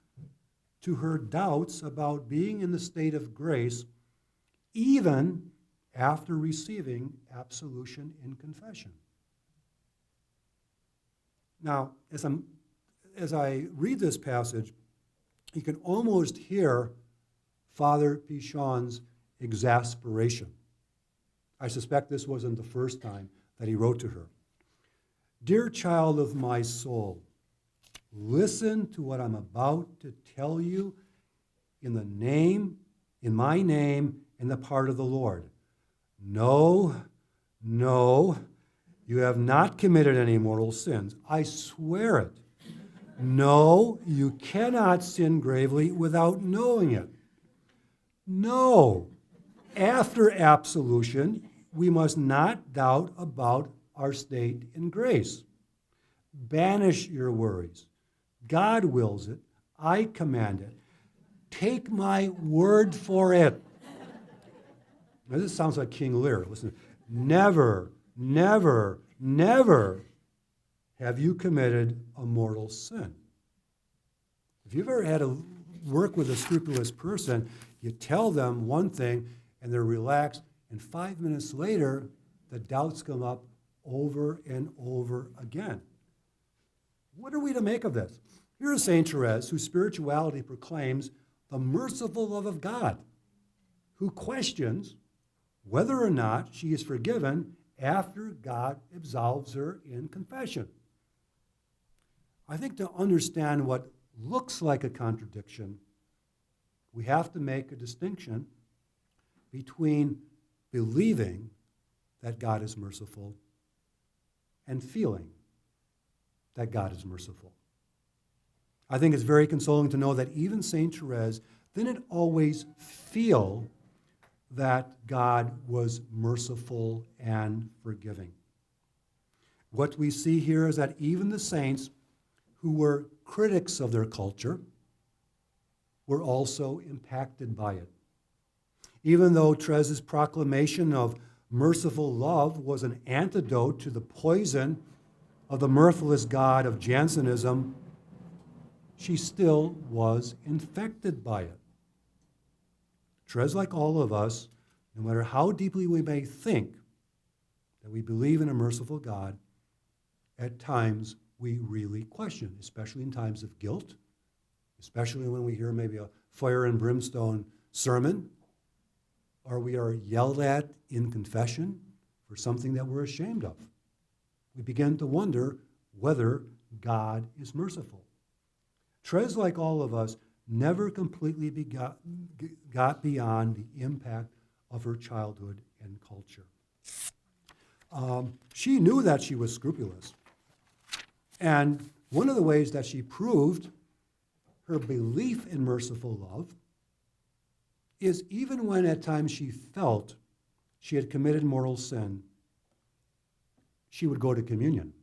to her doubts about being in the state of grace even after receiving absolution in confession. Now, as I read this passage, you can almost hear Father Pichon's exasperation. I suspect this wasn't the first time that he wrote to her. "Dear child of my soul, listen to what I'm about to tell you in my name, in the part of the Lord. No, you have not committed any mortal sins. I swear it. No, you cannot sin gravely without knowing it. No, after absolution, we must not doubt about our state in grace. Banish your worries. God wills it. I command it. Take my word for it." Now, this sounds like King Lear. Listen, never have you committed a mortal sin. If you've ever had to work with a scrupulous person, you tell them one thing and they're relaxed, and 5 minutes later, the doubts come up over and over again. What are we to make of this? Here's St. Therese, whose spirituality proclaims the merciful love of God, who questions whether or not she is forgiven after God absolves her in confession. I think to understand what looks like a contradiction, we have to make a distinction between believing that God is merciful and feeling that God is merciful. I think it's very consoling to know that even St. Therese, didn't always feel that God was merciful and forgiving. What we see here is that even the saints who were critics of their culture were also impacted by it. Even though Therese's proclamation of merciful love was an antidote to the poison of the mirthless god of Jansenism, she still was infected by it. Therese, like all of us, no matter how deeply we may think that we believe in a merciful God, at times we really question, especially in times of guilt, especially when we hear maybe a fire and brimstone sermon, or we are yelled at in confession for something that we're ashamed of. We begin to wonder whether God is merciful. Therese, like all of us, never completely got beyond the impact of her childhood and culture. She knew that she was scrupulous. And one of the ways that she proved her belief in merciful love is even when at times she felt she had committed mortal sin, she would go to communion.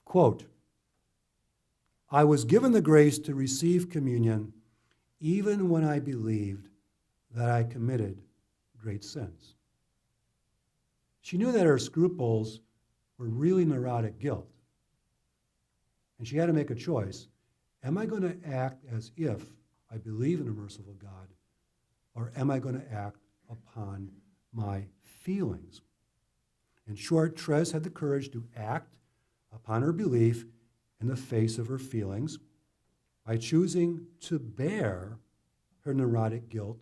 Quote, "I was given the grace to receive communion even when I believed that I committed great sins." She knew that her scruples were really neurotic guilt. And she had to make a choice. Am I going to act as if I believe in a merciful God, or am I going to act upon my feelings? In short, Therese had the courage to act upon her belief in the face of her feelings by choosing to bear her neurotic guilt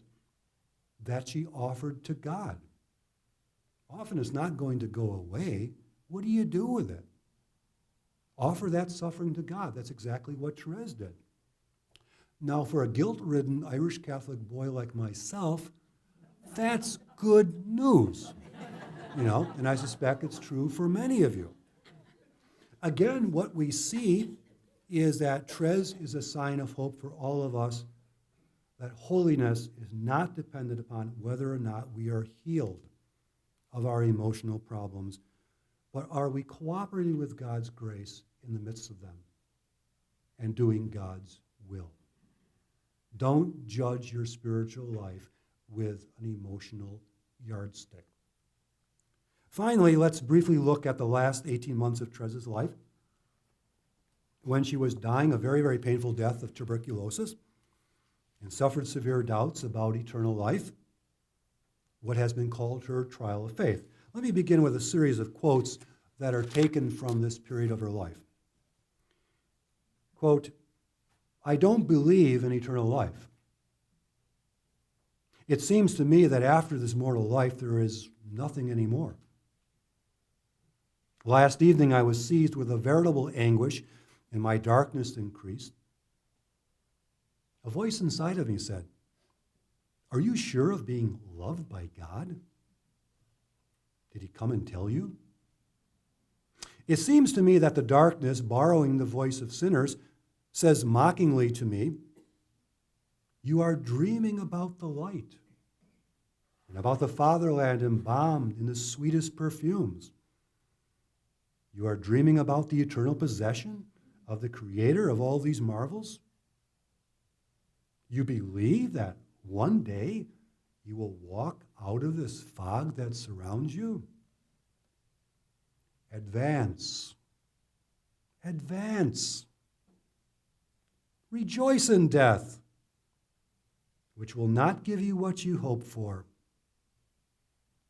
that she offered to God. Often it's not going to go away. What do you do with it? Offer that suffering to God. That's exactly what Therese did. Now, for a guilt-ridden Irish Catholic boy like myself, that's good news. And I suspect it's true for many of you. Again, what we see is that Therese is a sign of hope for all of us, that holiness is not dependent upon whether or not we are healed of our emotional problems, but are we cooperating with God's grace in the midst of them and doing God's will? Don't judge your spiritual life with an emotional yardstick. Finally, let's briefly look at the last 18 months of Therese's life, when she was dying a very, very painful death of tuberculosis and suffered severe doubts about eternal life, what has been called her trial of faith. Let me begin with a series of quotes that are taken from this period of her life. Quote, "I don't believe in eternal life. It seems to me that after this mortal life there is nothing anymore. Last evening I was seized with a veritable anguish, and my darkness increased. A voice inside of me said, 'Are you sure of being loved by God? Did he come and tell you?' It seems to me that the darkness, borrowing the voice of sinners, says mockingly to me, 'You are dreaming about the light and about the fatherland embalmed in the sweetest perfumes. You are dreaming about the eternal possession of the Creator of all these marvels. You believe that one day you will walk out of this fog that surrounds you. Advance. Advance. Rejoice in death, which will not give you what you hope for,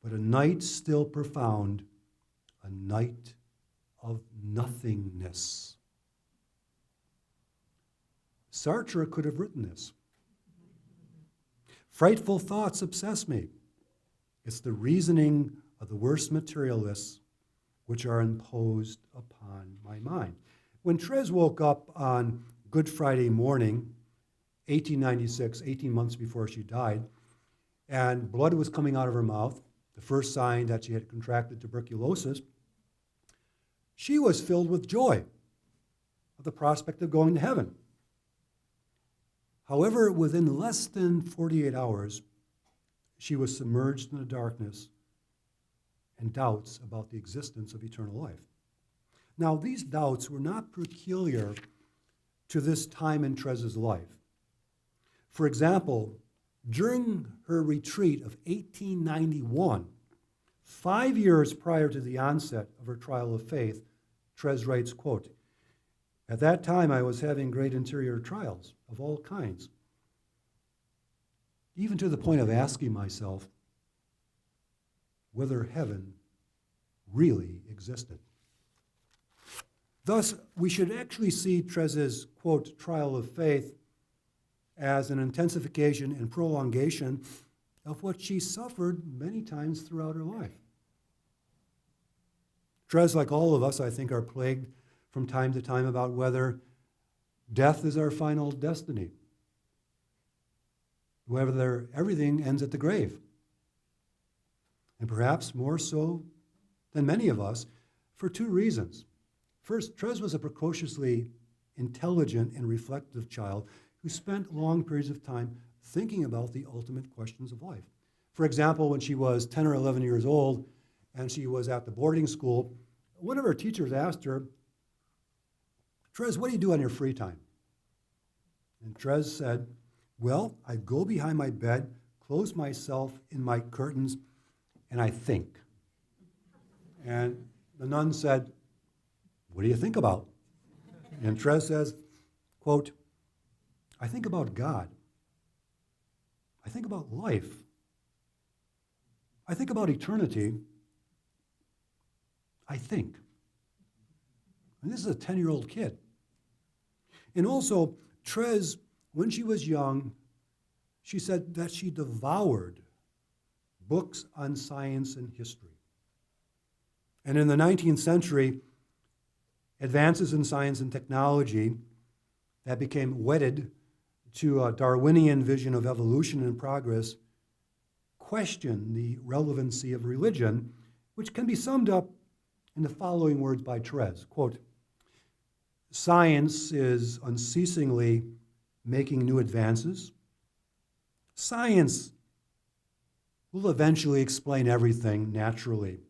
but a night still profound, a night of nothingness.'" Sartre could have written this. "Frightful thoughts obsess me. It's the reasoning of the worst materialists which are imposed upon my mind." When Therese woke up on Good Friday morning, 1896, 18 months before she died, and blood was coming out of her mouth, the first sign that she had contracted tuberculosis, she was filled with joy of the prospect of going to heaven. However, within less than 48 hours, she was submerged in the darkness and doubts about the existence of eternal life. Now, these doubts were not peculiar to this time in Therese's life. For example, during her retreat of 1891, 5 years prior to the onset of her trial of faith, Therese writes, quote, "At that time I was having great interior trials of all kinds, even to the point of asking myself whether heaven really existed." Thus, we should actually see Therese's, quote, trial of faith as an intensification and prolongation of what she suffered many times throughout her life. Therese, like all of us, I think, are plagued from time to time about whether death is our final destiny, whether everything ends at the grave. And perhaps more so than many of us, for two reasons. First, Therese was a precociously intelligent and reflective child who spent long periods of time thinking about the ultimate questions of life. For example, when she was 10 or 11 years old and she was at the boarding school, one of her teachers asked her, "Therese, what do you do on your free time?" And Therese said, "Well, I go behind my bed, close myself in my curtains, and I think." And the nun said, "What do you think about?" And Therese says, quote, "I think about God. I think about life. I think about eternity. I think." And this is a 10-year-old kid. And also, Therese, when she was young, she said that she devoured books on science and history. And in the 19th century, advances in science and technology that became wedded to a Darwinian vision of evolution and progress questioned the relevancy of religion, which can be summed up in the following words by Therese, quote, "Science is unceasingly making new advances. Science will eventually explain everything naturally.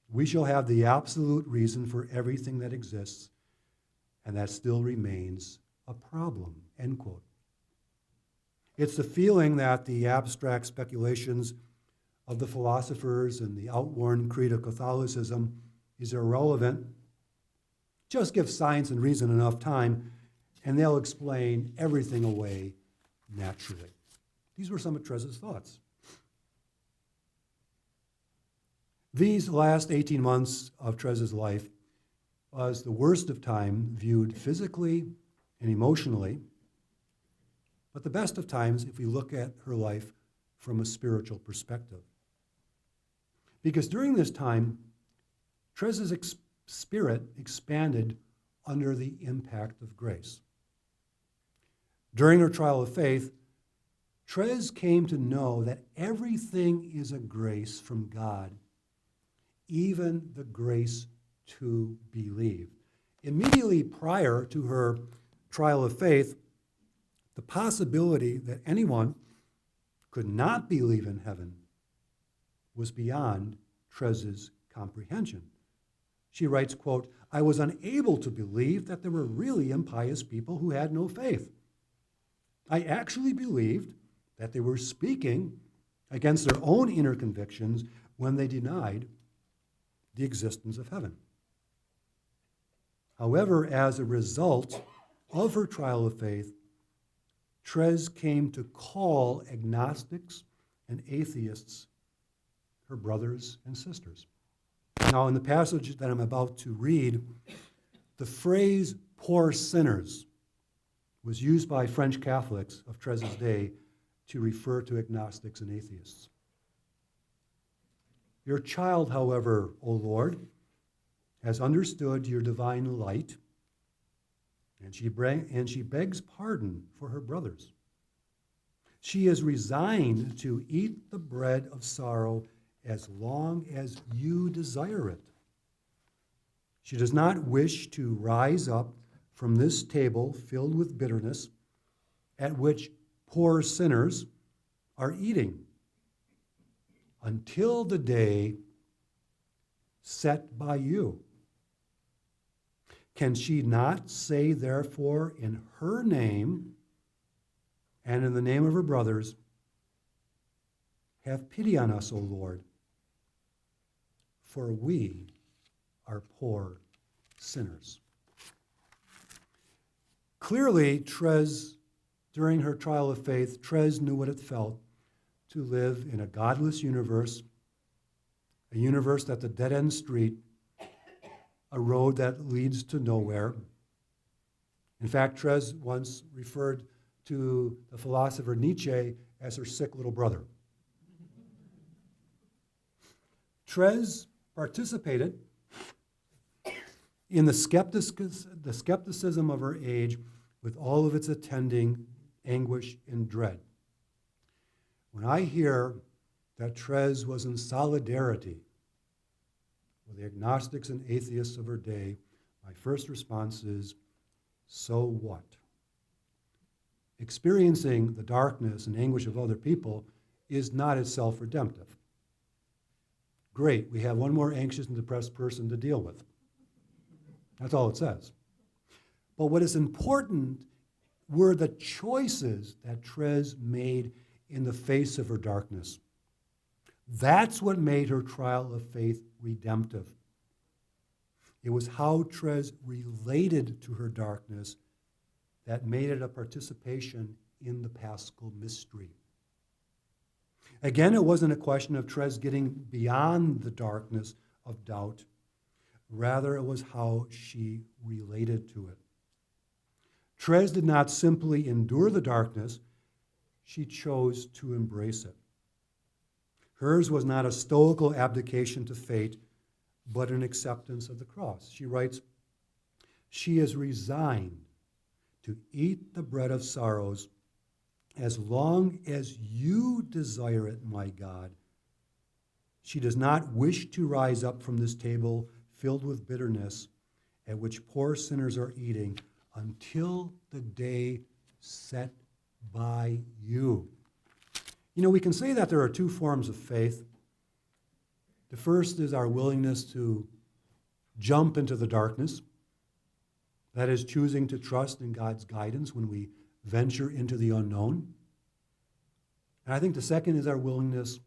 We shall have the absolute reason for everything that exists, and that still remains a problem," end quote. It's the feeling that the abstract speculations of the philosophers and the outworn creed of Catholicism is irrelevant. Just give science and reason enough time, and they'll explain everything away naturally. These were some of Therese's thoughts. These last 18 months of Therese's life was the worst of time viewed physically and emotionally, but the best of times if we look at her life from a spiritual perspective. Because during this time, Therese's spirit expanded under the impact of grace. During her trial of faith, Therese came to know that everything is a grace from God, even the grace to believe. Immediately prior to her trial of faith, the possibility that anyone could not believe in heaven was beyond Therese's comprehension. She writes, quote, "I was unable to believe that there were really impious people who had no faith. I actually believed that they were speaking against their own inner convictions when they denied the existence of heaven." However, as a result of her trial of faith, Therese came to call agnostics and atheists her brothers and sisters. Now, in the passage that I'm about to read, the phrase "poor sinners" was used by French Catholics of Therese's day to refer to agnostics and atheists. "Your child, however, O Lord, has understood your divine light, and she begs pardon for her brothers. She is resigned to eat the bread of sorrow as long as you desire it. She does not wish to rise up from this table filled with bitterness at which poor sinners are eating, until the day set by you. Can she not say, therefore, in her name and in the name of her brothers, have pity on us, O Lord, for we are poor sinners. Clearly, Therese, during her trial of faith, Therese knew what it felt to live in a godless universe, a universe at the dead-end street, a road that leads to nowhere. In fact, Therese once referred to the philosopher Nietzsche as her sick little brother. Therese participated in the skepticism of her age with all of its attending anguish and dread. When I hear that Therese was in solidarity with the agnostics and atheists of her day, my first response is, so what? Experiencing the darkness and anguish of other people is not itself redemptive. Great, we have one more anxious and depressed person to deal with. That's all it says. But what is important were the choices that Therese made in the face of her darkness. That's what made her trial of faith redemptive. It was how Therese related to her darkness that made it a participation in the Paschal mystery. Again, it wasn't a question of Therese getting beyond the darkness of doubt. Rather, it was how she related to it. Therese did not simply endure the darkness, she chose to embrace it. Hers was not a stoical abdication to fate, but an acceptance of the cross. She writes, she is resigned to eat the bread of sorrows as long as you desire it, my God. She does not wish to rise up from this table filled with bitterness at which poor sinners are eating until the day set by you. You know, we can say that there are two forms of faith. The first is our willingness to jump into the darkness. That is choosing to trust in God's guidance when we venture into the unknown. And I think the second is our willingness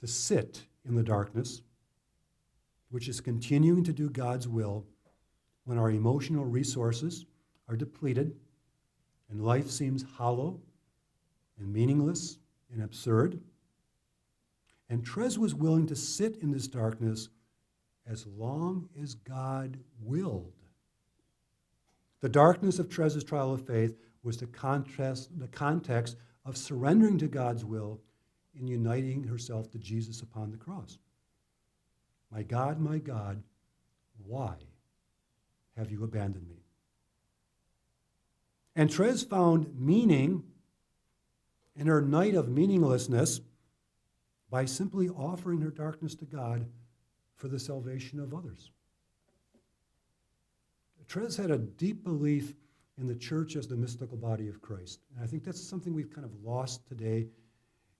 to sit in the darkness, which is continuing to do God's will when our emotional resources are depleted and life seems hollow and meaningless and absurd. And Therese was willing to sit in this darkness as long as God willed. The darkness of Therese's trial of faith was the context of surrendering to God's will and uniting herself to Jesus upon the cross. My God, why have you abandoned me? And Therese found meaning in her night of meaninglessness by simply offering her darkness to God for the salvation of others. Therese had a deep belief in the church as the mystical body of Christ. And I think that's something we've kind of lost today,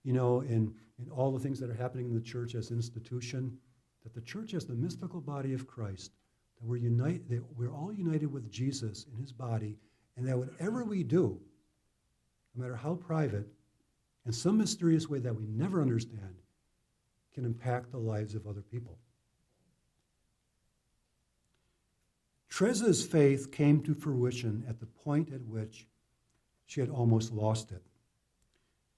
you know, in all the things that are happening in the church as institution, that the church as the mystical body of Christ, that we're all united with Jesus in his body, and that whatever we do, no matter how private, in some mysterious way that we never understand, can impact the lives of other people. Therese's faith came to fruition at the point at which she had almost lost it.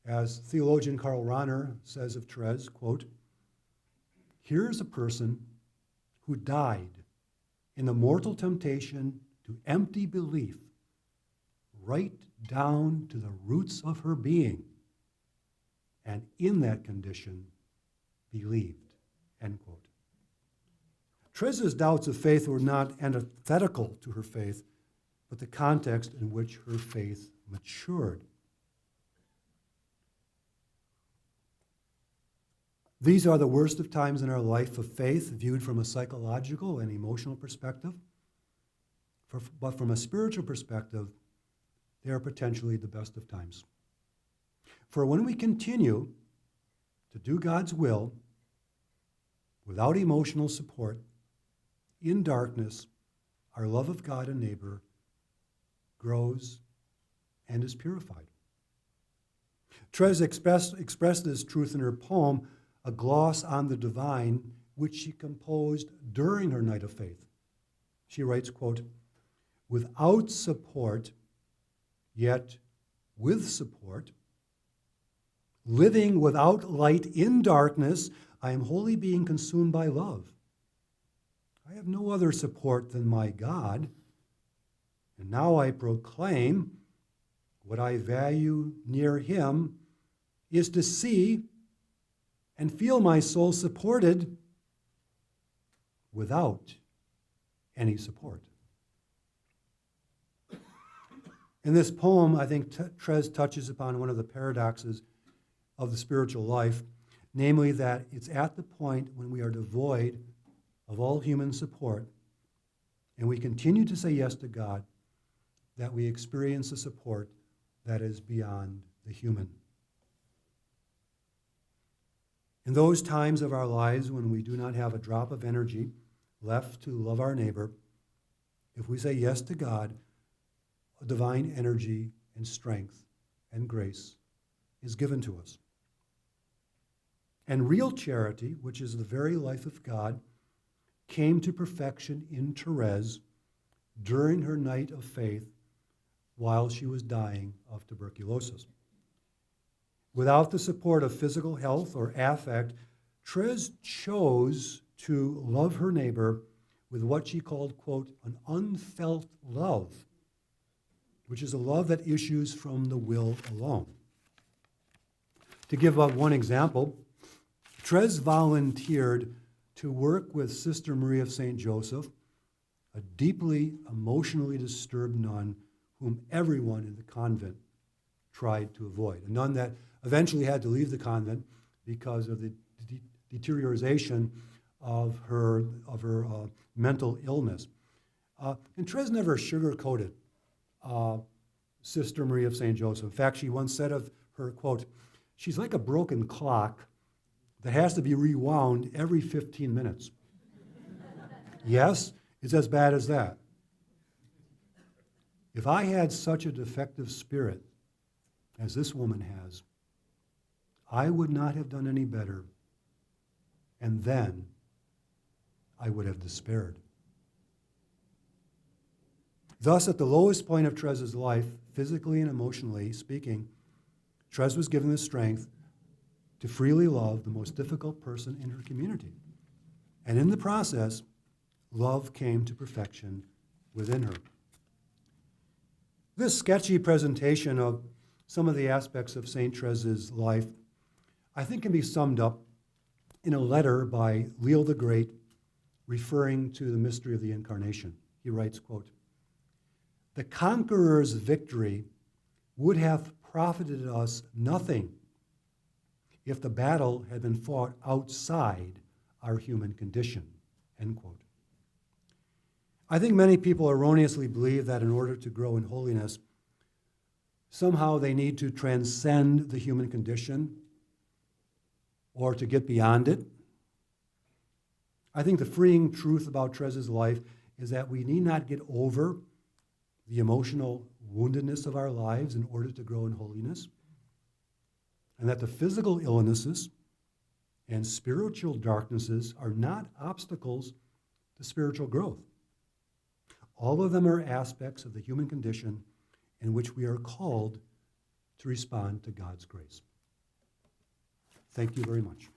As theologian Karl Rahner says of Therese, quote, "Here's a person who died in the mortal temptation to empty belief right down to the roots of her being, and in that condition believed," end quote. Therese's doubts of faith were not antithetical to her faith, but the context in which her faith matured. These are the worst of times in our life of faith, viewed from a psychological and emotional perspective. But from a spiritual perspective, they are potentially the best of times. For when we continue to do God's will without emotional support, in darkness, our love of God and neighbor grows and is purified. Therese expressed this truth in her poem, A Gloss on the Divine, which she composed during her night of faith. She writes, quote, "Without support, yet with support, living without light in darkness, I am wholly being consumed by love. I have no other support than my God, and now I proclaim what I value near him is to see and feel my soul supported without any support." In this poem, I think Therese touches upon one of the paradoxes of the spiritual life, namely that it's at the point when we are devoid of all human support and we continue to say yes to God that we experience a support that is beyond the human. In those times of our lives when we do not have a drop of energy left to love our neighbor, if we say yes to God, a divine energy and strength and grace is given to us. And real charity, which is the very life of God, came to perfection in Therese during her night of faith while she was dying of tuberculosis. Without the support of physical health or affect, Therese chose to love her neighbor with what she called, quote, an unfelt love, which is a love that issues from the will alone. To give up one example, Therese volunteered to work with Sister Marie of St. Joseph, a deeply emotionally disturbed nun whom everyone in the convent tried to avoid, a nun that eventually had to leave the convent because of the deterioration of her mental illness. And Therese never sugarcoated Sister Marie of St. Joseph. In fact, she once said of her, quote, "She's like a broken clock that has to be rewound every 15 minutes. Yes, it's as bad as that. If I had such a defective spirit as this woman has, I would not have done any better, and then I would have despaired." Thus, at the lowest point of Therese's life, physically and emotionally speaking, Therese was given the strength to freely love the most difficult person in her community. And in the process, love came to perfection within her. This sketchy presentation of some of the aspects of St. Therese's life, I think, can be summed up in a letter by Leo the Great referring to the mystery of the Incarnation. He writes, quote, "The conqueror's victory would have profited us nothing if the battle had been fought outside our human condition," end quote. I think many people erroneously believe that in order to grow in holiness, somehow they need to transcend the human condition or to get beyond it. I think the freeing truth about Therese's life is that we need not get over the emotional woundedness of our lives in order to grow in holiness, and that the physical illnesses and spiritual darknesses are not obstacles to spiritual growth. All of them are aspects of the human condition in which we are called to respond to God's grace. Thank you very much.